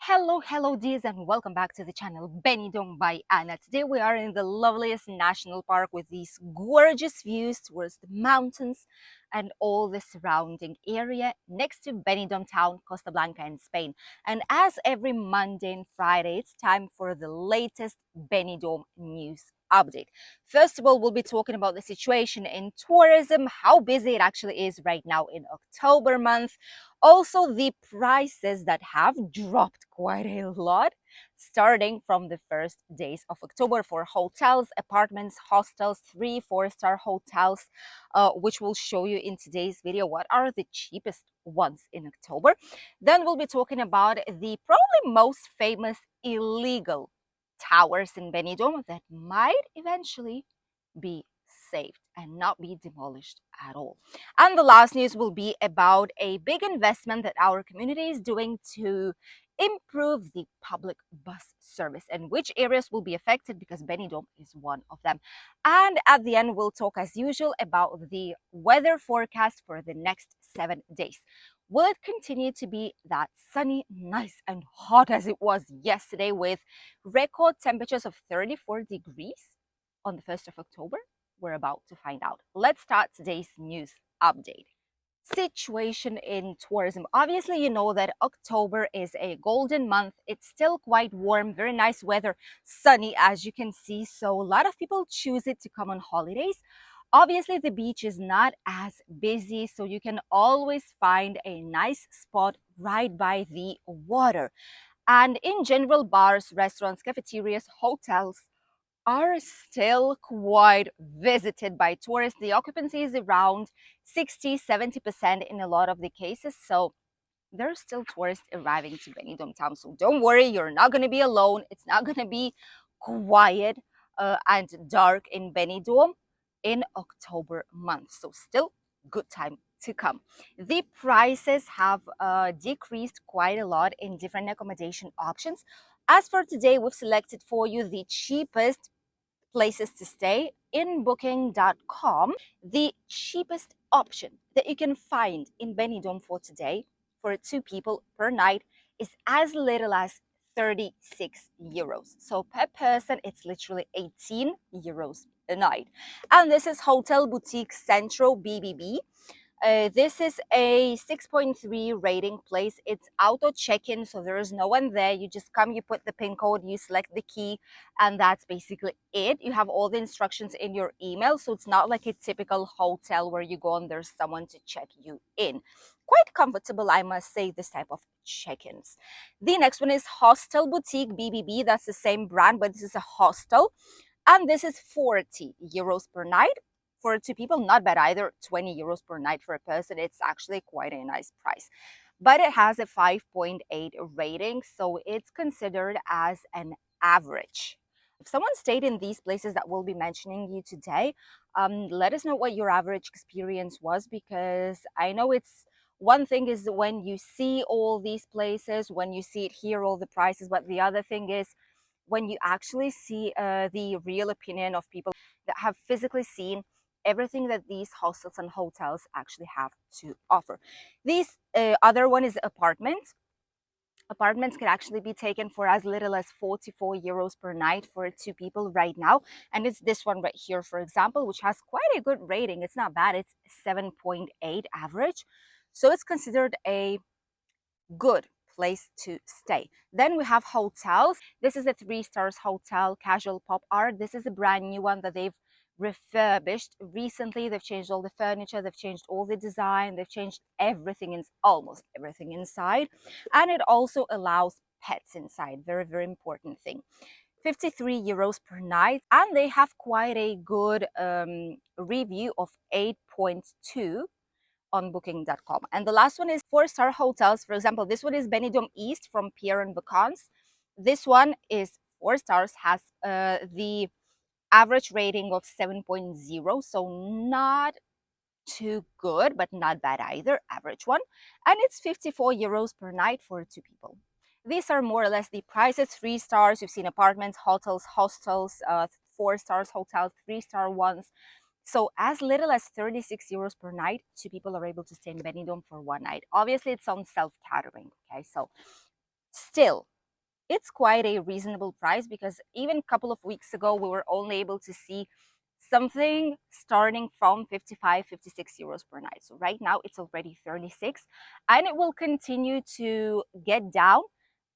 Hello dears, and welcome back to the channel Benidorm by Anna. Today we are in the loveliest national park with these gorgeous views towards the mountains and all the surrounding area next to Benidorm town, Costa Blanca in Spain. And as every Monday and Friday, it's time for the latest Benidorm news update. First of all, we'll be talking about the situation in tourism, how busy it actually is right now in October month. Also, the prices that have dropped quite a lot starting from the first days of October for hotels, apartments, hostels, 3-4 star hotels, which we'll show you in today's video what are the cheapest ones in October. Then we'll be talking about the probably most famous illegal towers in Benidorm that might eventually be saved and not be demolished at all. And the last news will be about a big investment that our community is doing to improve the public bus service and which areas will be affected because Benidorm is one of them. And at the end, we'll talk as usual about the weather forecast for the next 7 days. Will it continue to be that sunny, nice, and hot as it was yesterday with record temperatures of 34 degrees on the 1st of October? We're about to find out. Let's start today's news update. Situation in tourism. Obviously, you know that October is a golden month. It's still quite warm, very nice weather, sunny as you can see. So a lot of people choose it to come on holidays. Obviously, the beach is not as busy, so you can always find a nice spot right by the water. And in general, bars, restaurants, cafeterias, hotels are still quite visited by tourists. The occupancy is around 60-70% in a lot of the cases. So there's still tourists arriving to Benidorm town. So don't worry, you're not going to be alone. It's not going to be quiet and dark in Benidorm in October month. So still good time to come. The prices have decreased quite a lot in different accommodation options. As for today, we've selected for you the cheapest places to stay in booking.com. The cheapest option that you can find in Benidorm for today for 2 people per night is as little as 36 euros. So per person, it's literally 18 euros a night. And this is Hotel Boutique Centro BBB. This is a 6.3 rating place. It's auto check-in, so there is no one there. You just come, you put the PIN code, you select the key, and that's basically it. You have all the instructions in your email, so it's not like a typical hotel where you go and there's someone to check you in. Quite comfortable, I must say, this type of check-ins. The next one is Hostel Boutique BBB. That's the same brand, but this is a hostel, and this is 40 euros per night. For 2 people, not bad either. 20 euros per night for a person. It's actually quite a nice price. But it has a 5.8 rating, so it's considered as an average. If someone stayed in these places that we'll be mentioning you today, let us know what your average experience was, because I know it's one thing is when you see all these places, when you see it here, all the prices, but the other thing is when you actually see the real opinion of people that have physically seen everything that these hostels and hotels actually have to offer. This other one is apartments. Apartments can actually be taken for as little as 44 euros per night for 2 people right now. And it's this one right here, for example, which has quite a good rating. It's not bad. It's 7.8 average. So it's considered a good place to stay. Then we have hotels. This is a 3 stars hotel, Casual Pop Art. This is a brand new one that they've refurbished recently. They've changed all the furniture, they've changed all the design, they've changed everything, almost everything inside. And it also allows pets inside. Very, very important thing. 53 euros per night, and they have quite a good review of 8.2 on booking.com. And the last one is 4-star hotels. For example, this one is Benidorm East from Pierre and Vacances. This one is 4 stars, has the average rating of 7.0, so not too good, but not bad either, average one. And it's 54 euros per night for 2 people. These are more or less the prices. 3 stars, you've seen apartments, hotels, hostels, 4 stars hotels, 3-star ones. So as little as 36 euros per night, 2 people are able to stay in Benidorm for 1 night. Obviously, it's on self-catering, okay? So still it's quite a reasonable price, because even a couple of weeks ago we were only able to see something starting from 55, 56 euros per night. So right now it's already 36, and it will continue to get down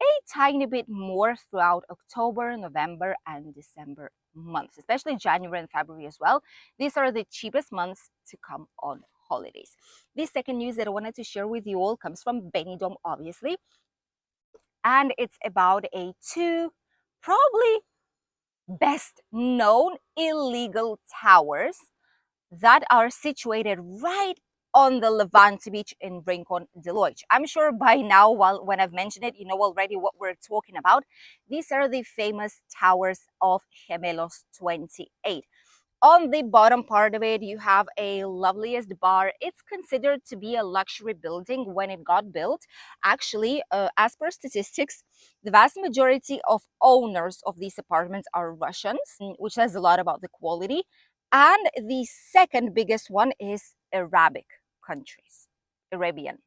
a tiny bit more throughout October, November, and December months, especially January and February as well. These are the cheapest months to come on holidays. The second news that I wanted to share with you all comes from Benidorm, obviously, and it's about a two probably best known illegal towers that are situated right on the Levante Beach in Rincon de Loix. I'm sure by now, when I've mentioned it, you know already what we're talking about. These are the famous towers of Gemelos 28. On the bottom part of it, you have a loveliest bar. It's considered to be a luxury building when it got built. Actually, as per statistics, the vast majority of owners of these apartments are Russians, which says a lot about the quality. And the second biggest one is Arabic countries, Arabian.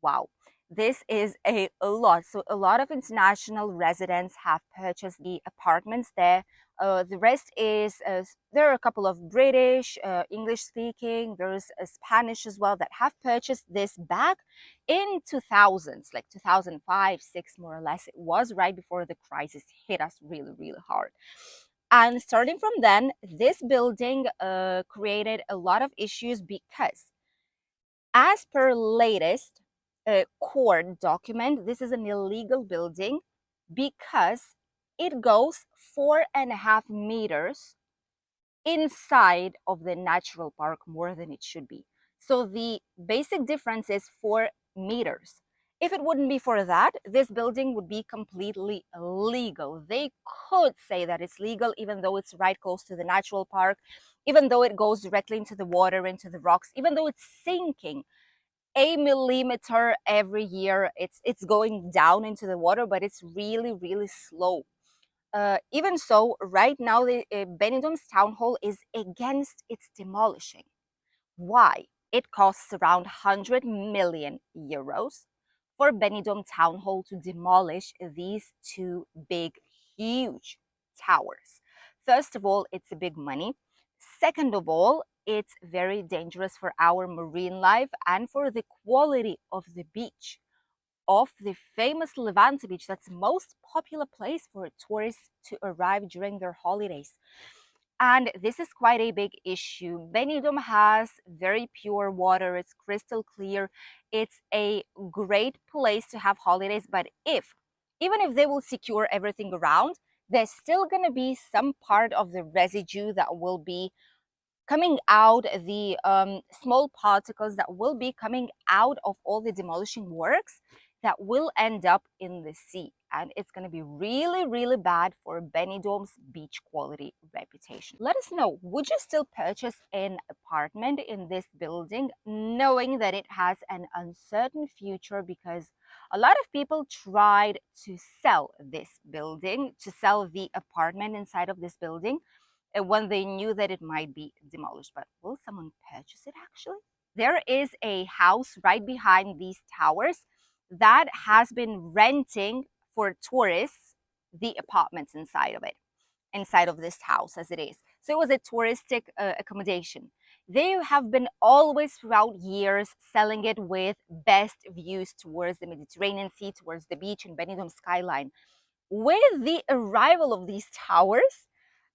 Wow, this is a lot. So a lot of international residents have purchased the apartments there. The rest is, there are a couple of British, English speaking, there's a Spanish as well that have purchased this back in 2000s, like 2005, 6 more or less. It was right before the crisis hit us really, really hard. And starting from then, this building created a lot of issues because, as per latest court document, this is an illegal building because it goes 4.5 meters inside of the natural park more than it should be. So the basic difference is 4 meters. If it wouldn't be for that, this building would be completely illegal. They could say that it's legal, even though it's right close to the natural park, even though it goes directly into the water, into the rocks, even though it's sinking a millimeter every year. It's going down into the water, but it's really, really slow. Even so, right now, the Benidorm's town hall is against its demolishing. Why? It costs around 100 million euros for Benidorm Town Hall to demolish these two big, huge towers. First of all, it's a big money. Second of all, it's very dangerous for our marine life and for the quality of the beach, of the famous Levante Beach, that's the most popular place for tourists to arrive during their holidays. And this is quite a big issue. Benidorm has very pure water, it's crystal clear. It's a great place to have holidays, but even if they will secure everything around, there's still going to be some part of the residue that will be coming out, the small particles that will be coming out of all the demolishing works that will end up in the sea. And it's going to be really, really bad for Benidorm's beach quality reputation. Let us know, would you still purchase an apartment in this building, knowing that it has an uncertain future? Because a lot of people tried to sell this building, to sell the apartment inside of this building, when they knew that it might be demolished. But will someone purchase it actually? There is a house right behind these towers that has been renting for tourists the apartments inside of it, inside of this house as it is. So it was a touristic accommodation. They have been always throughout years selling it with best views towards the Mediterranean Sea, towards the beach and Benidorm skyline. With the arrival of these towers,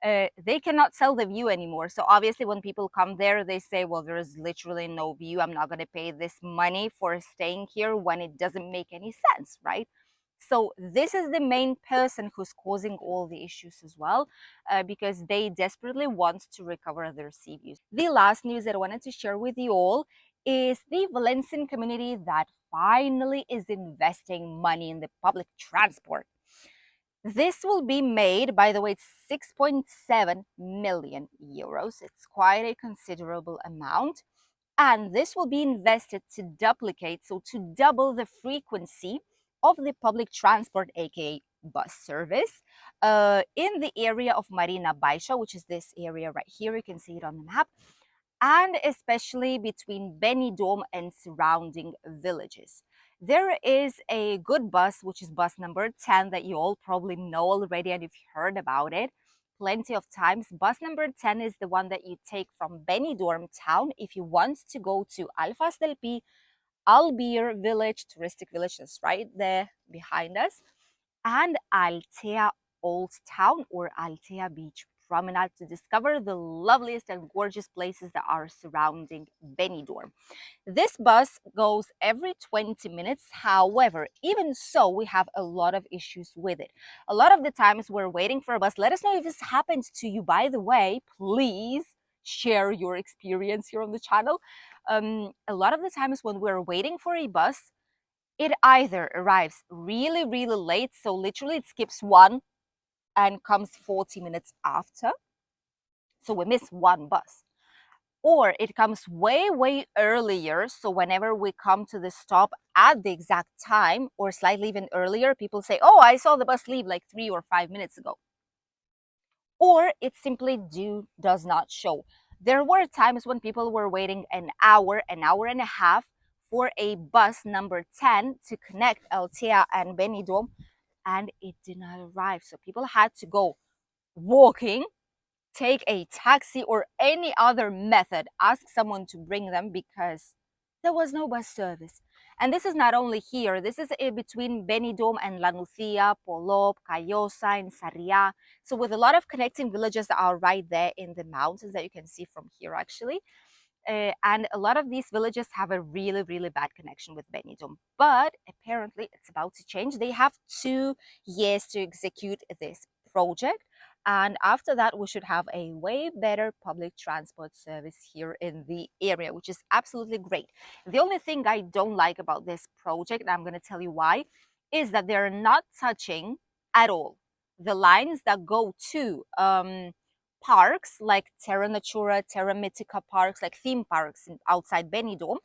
they cannot sell the view anymore. So obviously, when people come there, they say, well, there is literally no view. I'm not going to pay this money for staying here when it doesn't make any sense, right? So this is the main person who's causing all the issues as well, because they desperately want to recover their sea views. The last news that I wanted to share with you all is the Valencian community that finally is investing money in the public transport. This will be made, by the way, it's 6.7 million euros. It's quite a considerable amount. And this will be invested to duplicate, so to double the frequency of the public transport, aka bus service, in the area of Marina Baixa, which is this area right here. You can see it on the map. And especially between Benidorm and surrounding villages. There is a good bus, which is bus number 10, that you all probably know already and you've heard about it plenty of times. Bus number 10 is the one that you take from Benidorm town if you want to go to Alfas del Pi, Albir village, touristic village that's right there behind us, and Altea Old Town or Altea Beach Promenade to discover the loveliest and gorgeous places that are surrounding Benidorm. This bus goes every 20 minutes. However, even so, we have a lot of issues with it. A lot of the times we're waiting for a bus. Let us know if this happens to you. By the way, please share your experience here on the channel. A lot of the times when we're waiting for a bus, it either arrives really, really late, so literally it skips one and comes 40 minutes after. So we miss one bus. Or it comes way, way earlier. So whenever we come to the stop at the exact time or slightly even earlier, people say, oh, I saw the bus leave like 3 or 5 minutes ago. Or it simply does not show. There were times when people were waiting an hour and a half for a bus number 10 to connect Altea and Benidorm, and it did not arrive. So people had to go walking, take a taxi, or any other method, ask someone to bring them because there was no bus service. And this is not only here, this is between Benidorm and La Nucia, Polop, Callosa, and Sarriá. So with a lot of connecting villages that are right there in the mountains that you can see from here actually. And a lot of these villages have a really, really bad connection with Benidorm. But apparently it's about to change. They have 2 years to execute this project. And after that, we should have a way better public transport service here in the area, which is absolutely great. The only thing I don't like about this project, and I'm going to tell you why, is that they're not touching at all the lines that go to parks like Terra Natura, Terra Mythica parks, like theme parks outside Benidorm,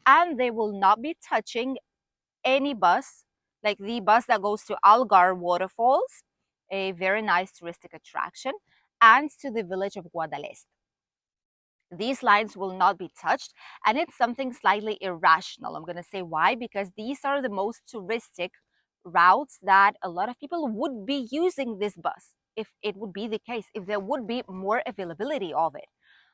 and they will not be touching any bus, like the bus that goes to Algar Waterfalls, a very nice touristic attraction, and to the village of Guadalest. These lines will not be touched, and it's something slightly irrational. I'm going to say why, because these are the most touristic routes that a lot of people would be using this bus if it would be the case, if there would be more availability of it.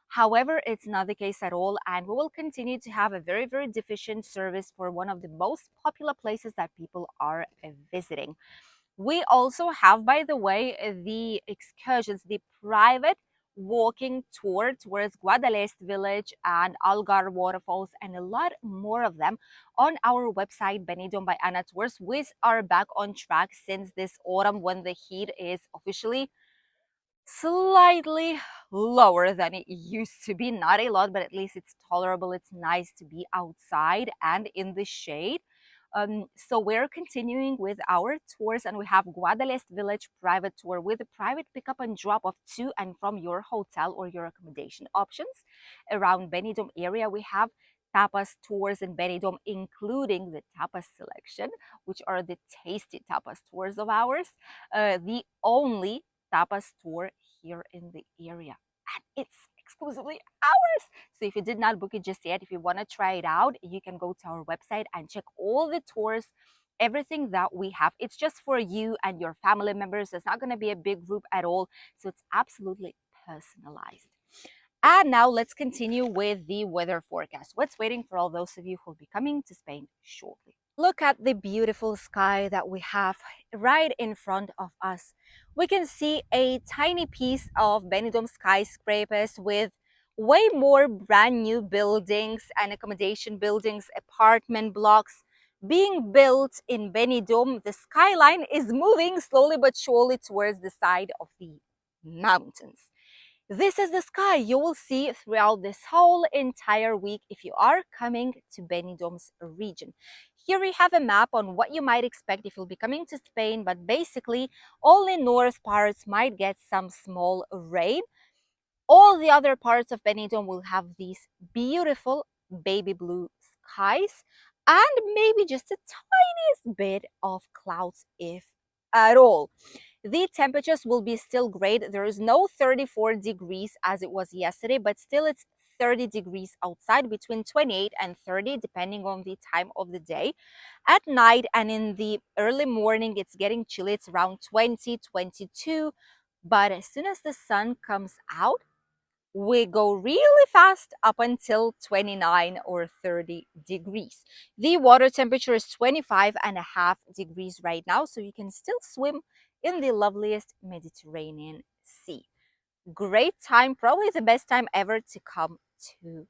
However, it's not the case at all, and we will continue to have a very, very deficient service for one of the most popular places that people are visiting. We also have, by the way, the excursions, the private walking tour towards Guadalest village and Algar waterfalls, and a lot more of them on our website, Benidorm by Anna Tours. We are back on track since this autumn when the heat is officially slightly lower than it used to be. Not a lot, but at least it's tolerable. It's nice to be outside and in the shade. So we're continuing with our tours, and we have Guadalest Village private tour with a private pickup and drop off to and from your hotel or your accommodation options. Around Benidorm area, we have tapas tours in Benidorm, including the tapas selection, which are the tasty tapas tours of ours. The only tapas tour here in the area, and it's exclusively ours. So if you did not book it just yet, if you want to try it out, you can go to our website and check all the tours, everything that we have. It's just for you and your family members. It's not going to be a big group at all, so it's absolutely personalized. And now let's continue with the weather forecast. What's waiting for all those of you who will be coming to Spain shortly. Look at the beautiful sky that we have right in front of us. We can see a tiny piece of Benidorm skyscrapers with way more brand new buildings and accommodation buildings, apartment blocks being built in Benidorm. The skyline is moving slowly but surely towards the side of the mountains. This is the sky you will see throughout this whole entire week if you are coming to Benidorm's region. Here we have a map on what you might expect if you'll be coming to Spain, but basically all the north parts might get some small rain. All the other parts of Benidorm will have these beautiful baby blue skies and maybe just a tiniest bit of clouds, if at all. The temperatures will be still great. There is no 34 degrees as it was yesterday, but still it's 30 degrees outside, between 28 and 30 depending on the time of the day. At night and in the early morning it's getting chilly, it's around 20, 22, but as soon as the sun comes out we go really fast up until 29 or 30 degrees. The water temperature is 25.5 degrees right now, so you can still swim in the loveliest Mediterranean Sea. Great time, probably the best time ever to come to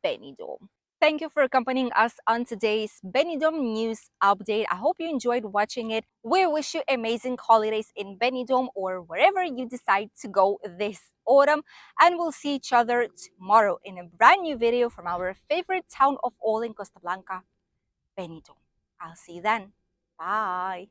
Benidorm. Thank you for accompanying us on today's Benidorm news update. I hope you enjoyed watching it. We wish you amazing holidays in Benidorm or wherever you decide to go this autumn. And we'll see each other tomorrow in a brand new video from our favorite town of all in Costa Blanca, Benidorm. I'll see you then. Bye.